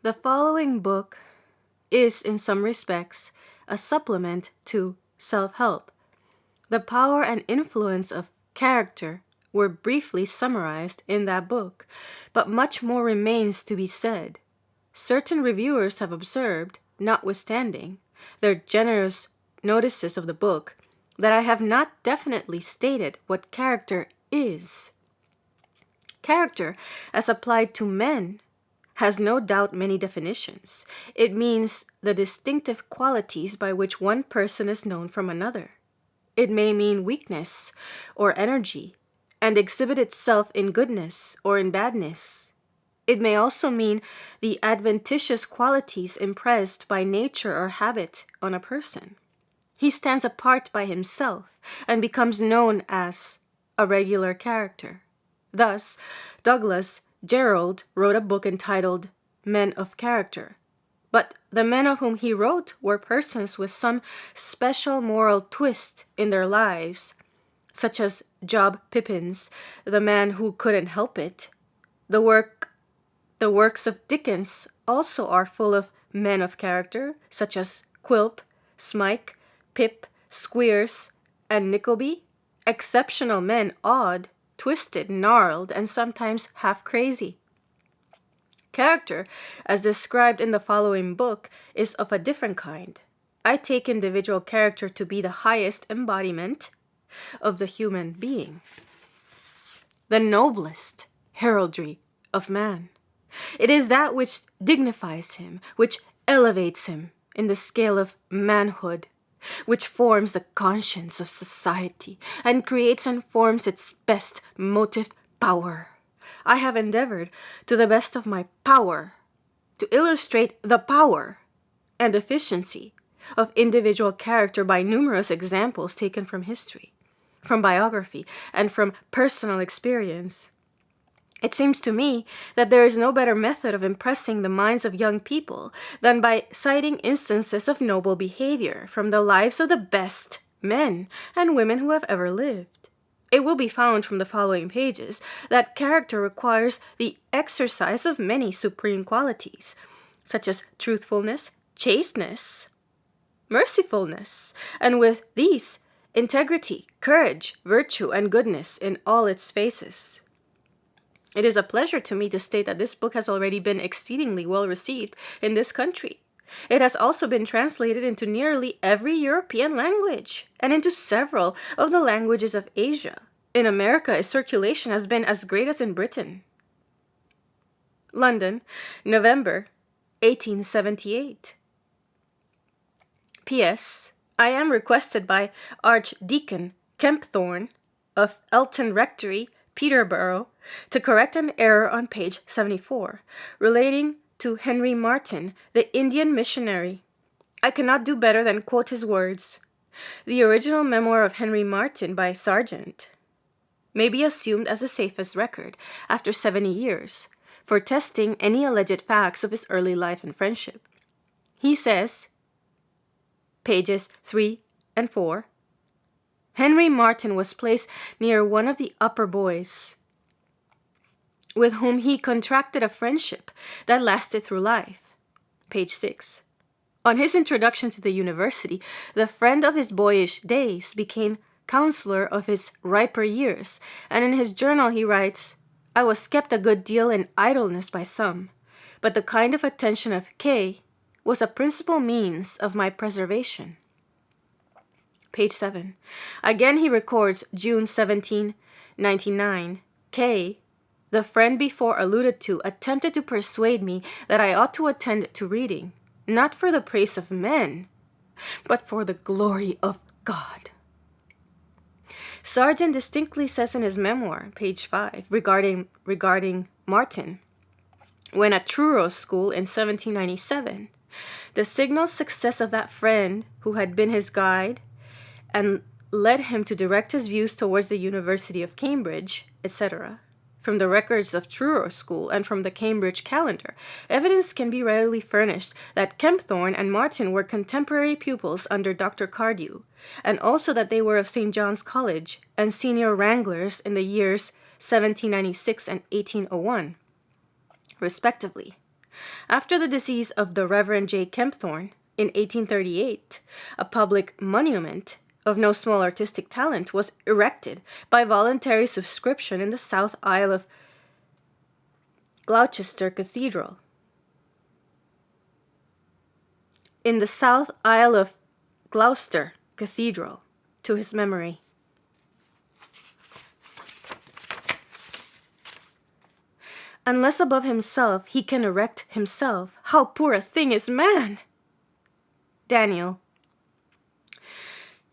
The following book is, in some respects, a supplement to self-help. The power and influence of character were briefly summarized in that book, but much more remains to be said. Certain reviewers have observed, notwithstanding their generous notices of the book, that I have not definitely stated what character is. Character, as applied to men, has no doubt many definitions. It means the distinctive qualities by which one person is known from another. It may mean weakness or energy, and exhibit itself in goodness or in badness. It may also mean the adventitious qualities impressed by nature or habit on a person. He stands apart by himself and becomes known as a regular character. Thus, Douglas Jerrold wrote a book entitled Men of Character. But the men of whom he wrote were persons with some special moral twist in their lives, such as Job Pippins, the man who couldn't help it. The works of Dickens also are full of men of character, such as Quilp, Smike, Pip, Squeers, and Nickleby. Exceptional men, odd, twisted, gnarled, and sometimes half crazy. Character, as described in the following book, is of a different kind. I take individual character to be the highest embodiment of the human being, the noblest heraldry of man. It is that which dignifies him, which elevates him in the scale of manhood, which forms the conscience of society and creates and forms its best motive power. I have endeavored, to the best of my power, to illustrate the power and efficiency of individual character by numerous examples taken from history, from biography, and from personal experience. It seems to me that there is no better method of impressing the minds of young people than by citing instances of noble behavior from the lives of the best men and women who have ever lived. It will be found from the following pages that character requires the exercise of many supreme qualities, such as truthfulness, chasteness, mercifulness, and with these, integrity, courage, virtue, and goodness in all its phases. It is a pleasure to me to state that this book has already been exceedingly well received in this country. It has also been translated into nearly every European language and into several of the languages of Asia. In America, its circulation has been as great as in Britain. London, November 1878. P.S. I am requested by Archdeacon Kempthorne of Elton Rectory, Peterborough, to correct an error on page 74, relating to Henry Martyn, the Indian missionary. I cannot do better than quote his words. The original memoir of Henry Martyn by Sargent may be assumed as the safest record, after 70 years, for testing any alleged facts of his early life and friendship. He says, pages 3 and 4, Henry Martyn was placed near one of the upper boys, with whom he contracted a friendship that lasted through life. Page 6. On his introduction to the university, the friend of his boyish days became counselor of his riper years, and in his journal he writes, I was kept a good deal in idleness by some, but the kind of attention of K was a principal means of my preservation. Page 7. Again he records June 1799. K, the friend before alluded to, attempted to persuade me that I ought to attend to reading, not for the praise of men, but for the glory of God. Sargent distinctly says in his memoir, page 5, regarding Martyn, when at Truro School in 1797, the signal success of that friend who had been his guide and led him to direct his views towards the University of Cambridge, etc. From the records of Truro School and from the Cambridge calendar, evidence can be readily furnished that Kempthorne and Martyn were contemporary pupils under Dr. Cardew, and also that they were of St. John's College and senior wranglers in the years 1796 and 1801, respectively. After the decease of the Reverend J. Kempthorne in 1838, a public monument of no small artistic talent was erected by voluntary subscription in the south aisle of Gloucester Cathedral. In the south aisle of Gloucester Cathedral, to his memory. Unless above himself he can erect himself, how poor a thing is man! Daniel.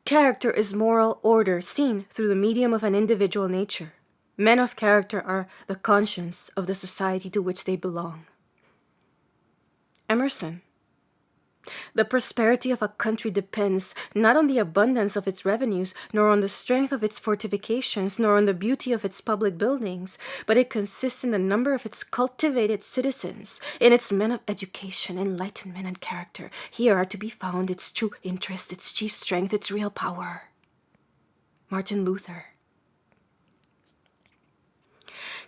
Character is moral order seen through the medium of an individual nature. Men of character are the conscience of the society to which they belong. Emerson. The prosperity of a country depends not on the abundance of its revenues, nor on the strength of its fortifications, nor on the beauty of its public buildings, but it consists in the number of its cultivated citizens, in its men of education, enlightenment, and character. Here are to be found its true interest, its chief strength, its real power. Martin Luther.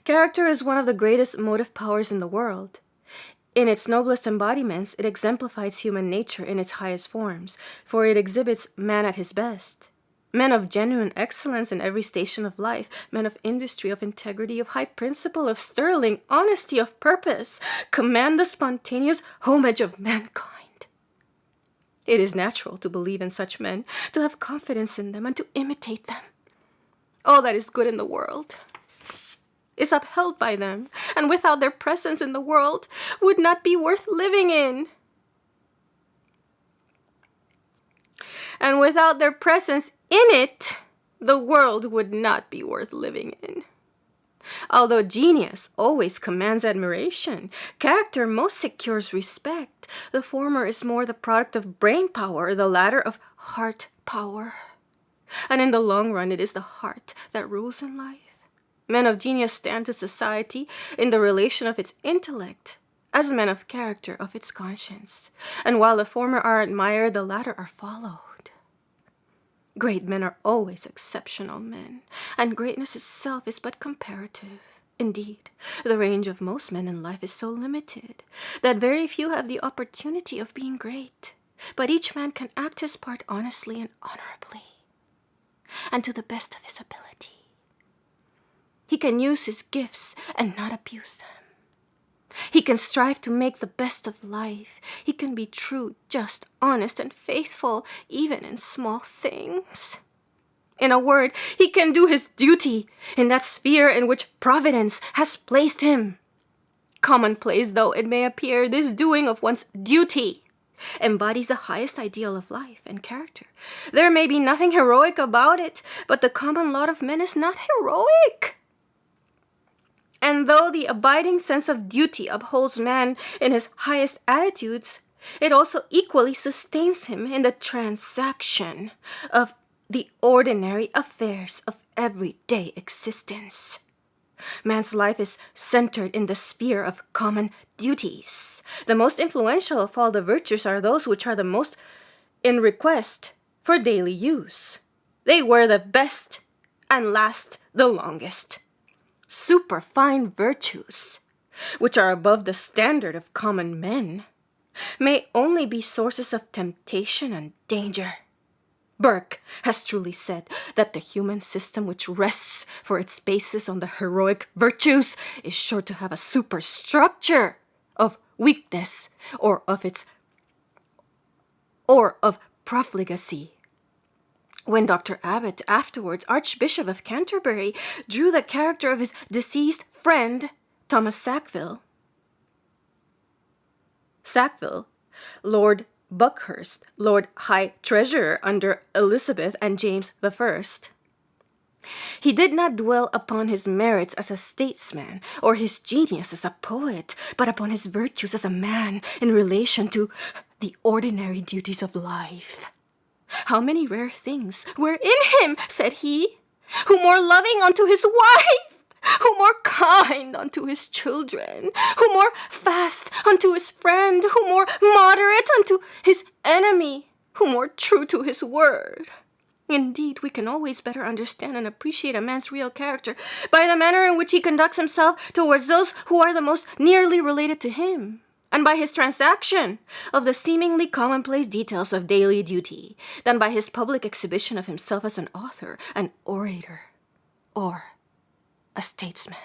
Character is one of the greatest motive powers in the world. In its noblest embodiments, it exemplifies human nature in its highest forms, for it exhibits man at his best. Men of genuine excellence in every station of life, men of industry, of integrity, of high principle, of sterling honesty of purpose, command the spontaneous homage of mankind. It is natural to believe in such men, to have confidence in them, and to imitate them. All that is good in the world is upheld by them, and without their presence in the world would not be worth living in. And without their presence in it, the world would not be worth living in. Although genius always commands admiration, character most secures respect. The former is more the product of brain power, the latter of heart power. And in the long run, it is the heart that rules in life. Men of genius stand to society in the relation of its intellect, as men of character of its conscience. And while the former are admired, the latter are followed. Great men are always exceptional men, and greatness itself is but comparative. Indeed, the range of most men in life is so limited that very few have the opportunity of being great. But each man can act his part honestly and honorably, and to the best of his ability. He can use his gifts and not abuse them. He can strive to make the best of life. He can be true, just, honest, and faithful, even in small things. In a word, he can do his duty in that sphere in which Providence has placed him. Commonplace though it may appear, this doing of one's duty embodies the highest ideal of life and character. There may be nothing heroic about it, but the common lot of men is not heroic. And though the abiding sense of duty upholds man in his highest attitudes, it also equally sustains him in the transaction of the ordinary affairs of everyday existence. Man's life is centered in the sphere of common duties. The most influential of all the virtues are those which are the most in request for daily use. They wear the best and last the longest. Superfine virtues, which are above the standard of common men, may only be sources of temptation and danger. Burke has truly said that the human system which rests for its basis on the heroic virtues is sure to have a superstructure of weakness or of profligacy. When Dr. Abbot, afterwards Archbishop of Canterbury, drew the character of his deceased friend, Thomas Sackville, Lord Buckhurst, Lord High Treasurer under Elizabeth and James I, he did not dwell upon his merits as a statesman or his genius as a poet, but upon his virtues as a man in relation to the ordinary duties of life. How many rare things were in him, said he, who more loving unto his wife, who more kind unto his children, who more fast unto his friend, who more moderate unto his enemy, who more true to his word. Indeed, we can always better understand and appreciate a man's real character by the manner in which he conducts himself towards those who are the most nearly related to him. and by his transaction of the seemingly commonplace details of daily duty than by his public exhibition of himself as an author, an orator, or a statesman.